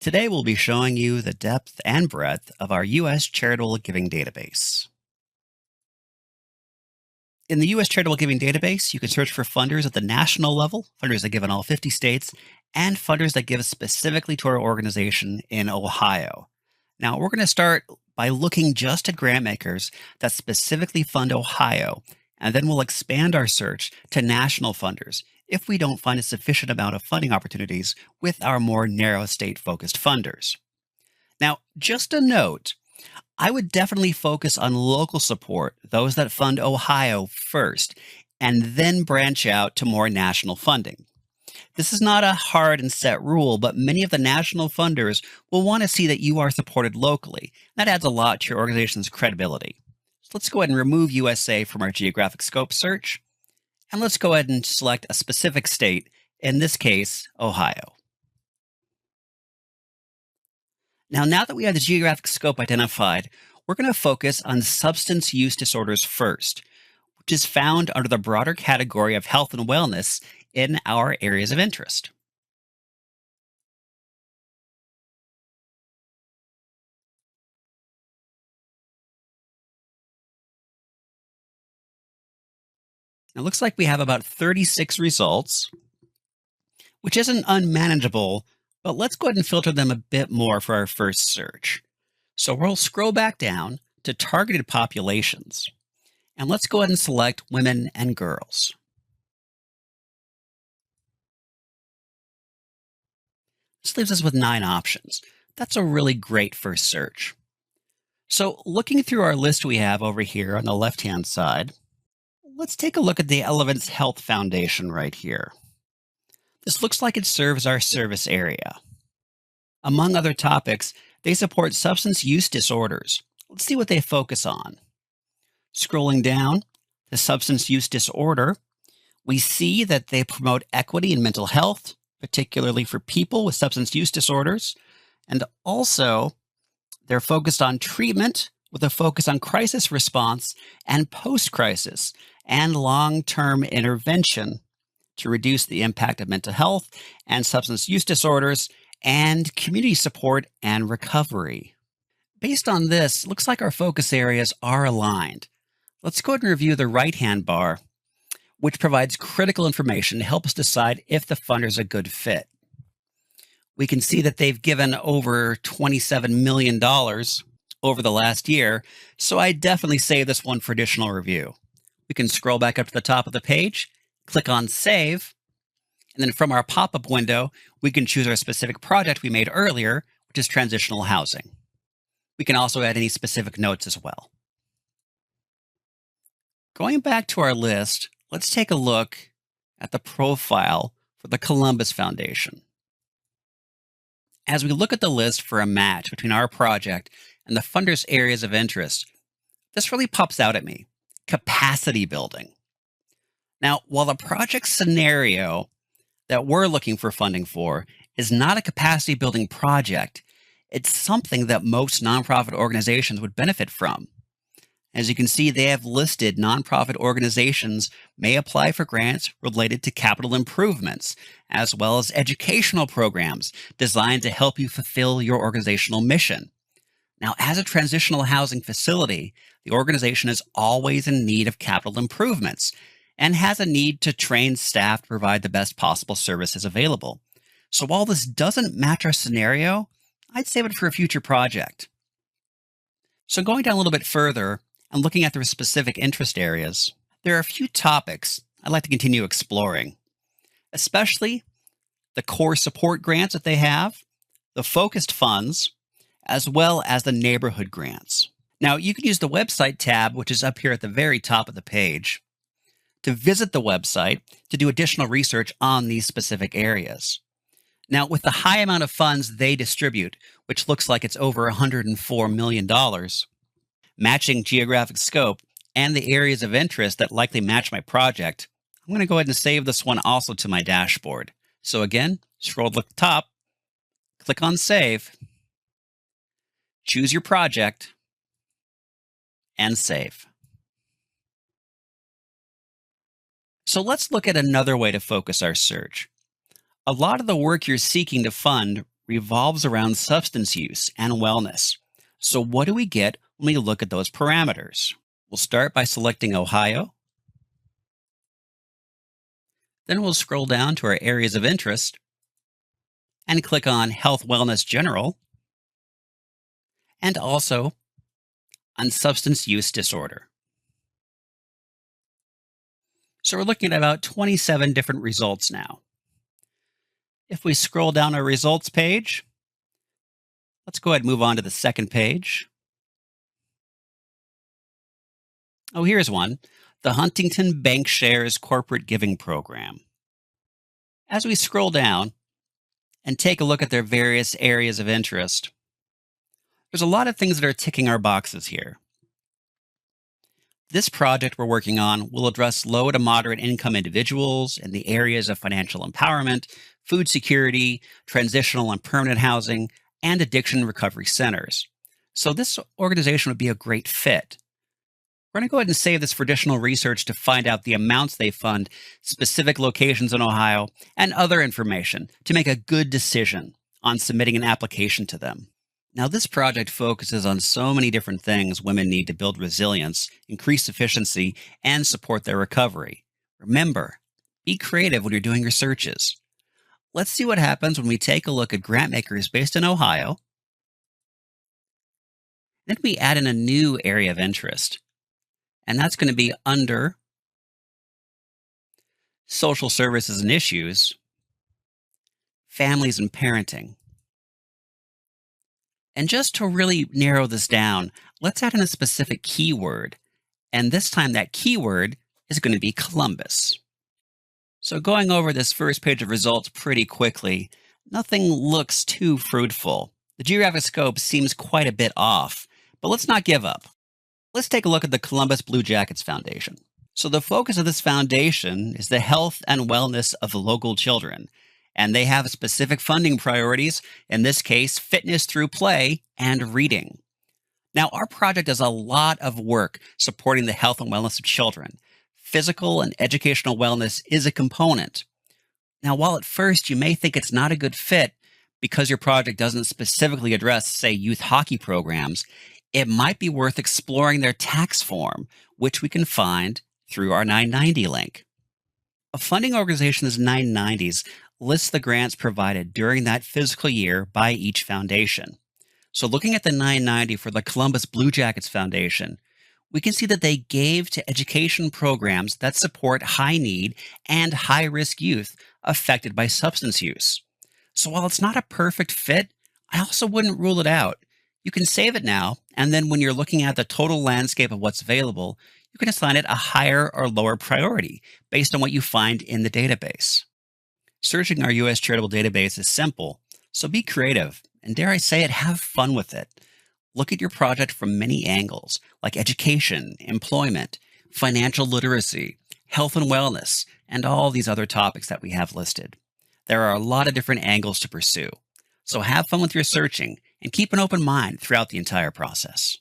Today, we'll be showing you the depth and breadth of our U.S. charitable giving database. In the U.S. charitable giving database, you can search for funders at the national level, funders that give in all 50 states, and funders that give specifically to our organization in Ohio. Now, we're going to start by looking just at grant makers that specifically fund Ohio, and then we'll expand our search to national funders if we don't find a sufficient amount of funding opportunities with our more narrow state focused funders. Now, just a note, I would definitely focus on local support, those that fund Ohio first, and then branch out to more national funding. This is not a hard and set rule, but many of the national funders will want to see that you are supported locally. That adds a lot to your organization's credibility. So let's go ahead and remove USA from our geographic scope search, and let's go ahead and select a specific state, in this case, Ohio. Now that we have the geographic scope identified, we're going to focus on substance use disorders first, which is found under the broader category of health and wellness in our areas of interest. It looks like we have about 36 results, which isn't unmanageable, but let's go ahead and filter them a bit more for our first search. So we'll scroll back down to targeted populations, and let's go ahead and select women and girls. This leaves us with 9 options. That's a really great first search. So looking through our list we have over here on the left-hand side, let's take a look at the Elevance Health Foundation right here. This looks like it serves our service area. Among other topics, they support substance use disorders. Let's see what they focus on. Scrolling down to substance use disorder, we see that they promote equity in mental health, particularly for people with substance use disorders. And also, they're focused on treatment with a focus on crisis response and post-crisis and long-term intervention to reduce the impact of mental health and substance use disorders and community support and recovery. Based on this, it looks like our focus areas are aligned. Let's go ahead and review the right-hand bar, which provides critical information to help us decide if the funder is a good fit. We can see that they've given over $27 million over the last year, so I definitely save this one for additional review. We can scroll back up to the top of the page, click on Save, and then from our pop-up window, we can choose our specific project we made earlier, which is Transitional Housing. We can also add any specific notes as well. Going back to our list, let's take a look at the profile for the Columbus Foundation. As we look at the list for a match between our project and the funder's areas of interest, this really pops out at me: capacity building. Now, while the project scenario that we're looking for funding for is not a capacity building project, it's something that most nonprofit organizations would benefit from. As you can see, they have listed nonprofit organizations may apply for grants related to capital improvements, as well as educational programs designed to help you fulfill your organizational mission. Now, as a transitional housing facility, the organization is always in need of capital improvements and has a need to train staff to provide the best possible services available. So while this doesn't match our scenario, I'd save it for a future project. So going down a little bit further and looking at their specific interest areas, there are a few topics I'd like to continue exploring, especially the core support grants that they have, the focused funds, as well as the neighborhood grants. Now, you can use the website tab, which is up here at the very top of the page, to visit the website to do additional research on these specific areas. Now, with the high amount of funds they distribute, which looks like it's over $104 million, matching geographic scope, and the areas of interest that likely match my project, I'm going to go ahead and save this one also to my dashboard. So again, scroll to the top, click on Save, choose your project, and save. So let's look at another way to focus our search. A lot of the work you're seeking to fund revolves around substance use and wellness. So, what do we get when we look at those parameters? We'll start by selecting Ohio, then we'll scroll down to our areas of interest and click on Health Wellness General and also on Substance Use Disorder. So, we're looking at about 27 different results now. If we scroll down our results page, let's go ahead and move on to the second page. Oh, here's one, the Huntington Bank Shares Corporate Giving Program. As we scroll down and take a look at their various areas of interest, there's a lot of things that are ticking our boxes here. This project we're working on will address low to moderate income individuals in the areas of financial empowerment, food security, transitional and permanent housing, and addiction recovery centers. So this organization would be a great fit. We're going to go ahead and save this for additional research to find out the amounts they fund, specific locations in Ohio, and other information to make a good decision on submitting an application to them. Now, this project focuses on so many different things women need to build resilience, increase efficiency, and support their recovery. Remember, be creative when you're doing your searches. Let's see what happens when we take a look at grant makers based in Ohio. Then we add in a new area of interest, and that's going to be under social services and issues, families and parenting. And just to really narrow this down, let's add in a specific keyword. And this time that keyword is going to be Columbus. So going over this first page of results pretty quickly, nothing looks too fruitful. The geographic scope seems quite a bit off, but let's not give up. Let's take a look at the Columbus Blue Jackets Foundation. So the focus of this foundation is the health and wellness of the local children. And they have specific funding priorities, in this case, fitness through play and reading. Now, our project does a lot of work supporting the health and wellness of children. Physical and educational wellness is a component. Now, while at first you may think it's not a good fit because your project doesn't specifically address, say, youth hockey programs, it might be worth exploring their tax form, which we can find through our 990 link. A funding organization's 990s lists the grants provided during that fiscal year by each foundation. So looking at the 990 for the Columbus Blue Jackets Foundation, we can see that they gave to education programs that support high need and high risk youth affected by substance use. So while it's not a perfect fit, I also wouldn't rule it out. You can save it now, and then when you're looking at the total landscape of what's available, you can assign it a higher or lower priority based on what you find in the database. Searching our U.S. charitable database is simple, so be creative, and dare I say it, have fun with it. Look at your project from many angles, like education, employment, financial literacy, health and wellness, and all these other topics that we have listed. There are a lot of different angles to pursue, so have fun with your searching and keep an open mind throughout the entire process.